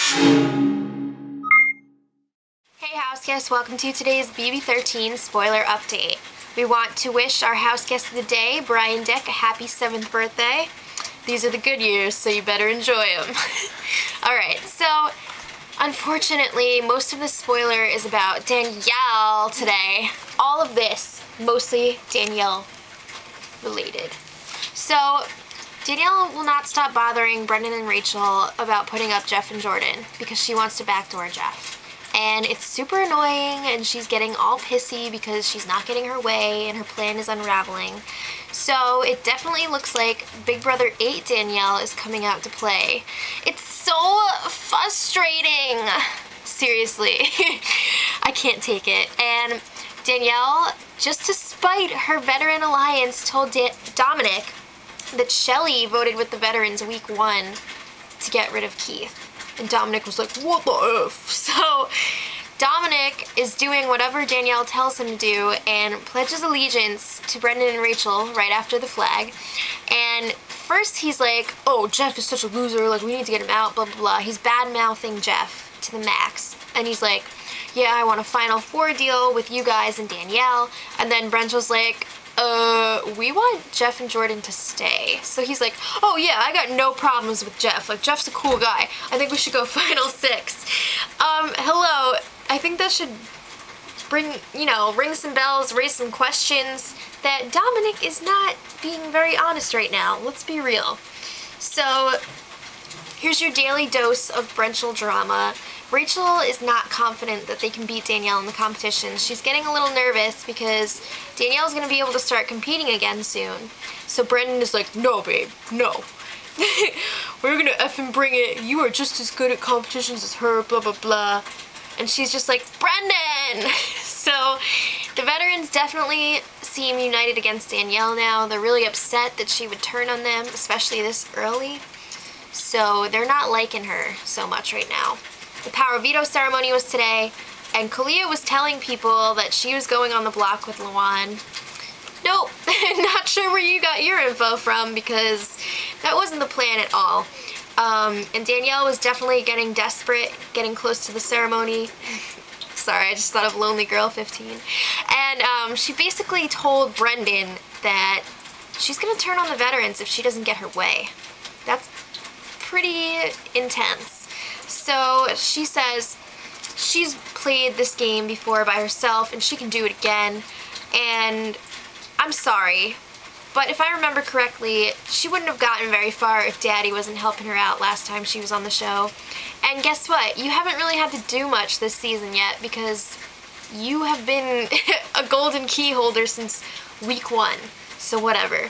Hey Houseguest, welcome to today's BB13 spoiler update. We want to wish our houseguest of the day, Brian Dick, a happy 7th birthday. These are the good years, so you better enjoy them. Alright, so unfortunately, most of the spoiler is about Danielle today. All of this, mostly Danielle related. So, Danielle will not stop bothering Brendan and Rachel about putting up Jeff and Jordan because she wants to backdoor Jeff. And it's super annoying, and she's getting all pissy because she's not getting her way and her plan is unraveling. So it definitely looks like Big Brother 8 Danielle is coming out to play. It's so frustrating. Seriously. I can't take it. And Danielle, just to spite her veteran alliance, told Dominic that Shelly voted with the veterans week 1 to get rid of Keith. And Dominic was like, what the F? So Dominic is doing whatever Danielle tells him to do and pledges allegiance to Brendan and Rachel right after the flag. And first he's like, oh, Jeff is such a loser, like we need to get him out, blah, blah, blah. He's bad-mouthing Jeff to the max. And he's like, yeah, I want a Final Four deal with you guys and Danielle. And then Brental's like, we want Jeff and Jordan to stay. So he's like, oh yeah, I got no problems with Jeff. Like, Jeff's a cool guy. I think we should go Final 6. Hello. I think that should bring, ring some bells, raise some questions that Dominic is not being very honest right now. Let's be real. So, here's your daily dose of Brental drama. Rachel is not confident that they can beat Danielle in the competition. She's getting a little nervous because Danielle's going to be able to start competing again soon. So Brendan is like, no babe, no. We're going to effing bring it. You are just as good at competitions as her, blah, blah, blah. And she's just like, Brendan! So the veterans definitely seem united against Danielle now. They're really upset that she would turn on them, especially this early. So they're not liking her so much right now. The power veto ceremony was today, and Kalia was telling people that she was going on the block with Luan. Nope, not sure where you got your info from because that wasn't the plan at all. And Danielle was definitely getting desperate, getting close to the ceremony. Sorry, I just thought of Lonely Girl 15. And she basically told Brendan that she's going to turn on the veterans if she doesn't get her way. That's pretty intense. So she says she's played this game before by herself and she can do it again. And I'm sorry, but if I remember correctly, she wouldn't have gotten very far if Daddy wasn't helping her out last time she was on the show. And guess what? You haven't really had to do much this season yet because you have been a golden key holder since week 1. So whatever.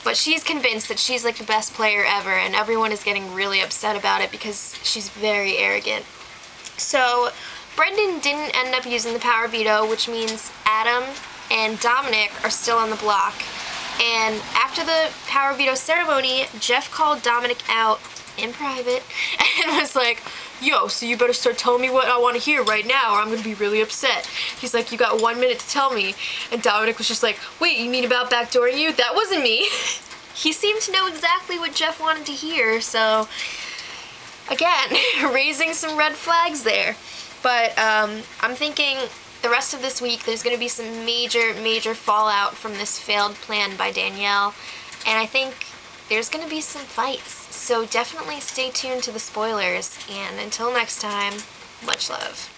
But she's convinced that she's like the best player ever, and everyone is getting really upset about it because she's very arrogant. So Brendan didn't end up using the power veto, which means Adam and Dominic are still on the block. And after the power veto ceremony, Jeff called Dominic out in private and was like, yo, so you better start telling me what I want to hear right now or I'm going to be really upset. He's like, you got 1 minute to tell me. And Dominic was just like, wait, you mean about backdooring you? That wasn't me. He seemed to know exactly what Jeff wanted to hear, so again, raising some red flags there. But I'm thinking the rest of this week there's going to be some major fallout from this failed plan by Danielle. And I think there's going to be some fights. So definitely stay tuned to the spoilers, and until next time, much love.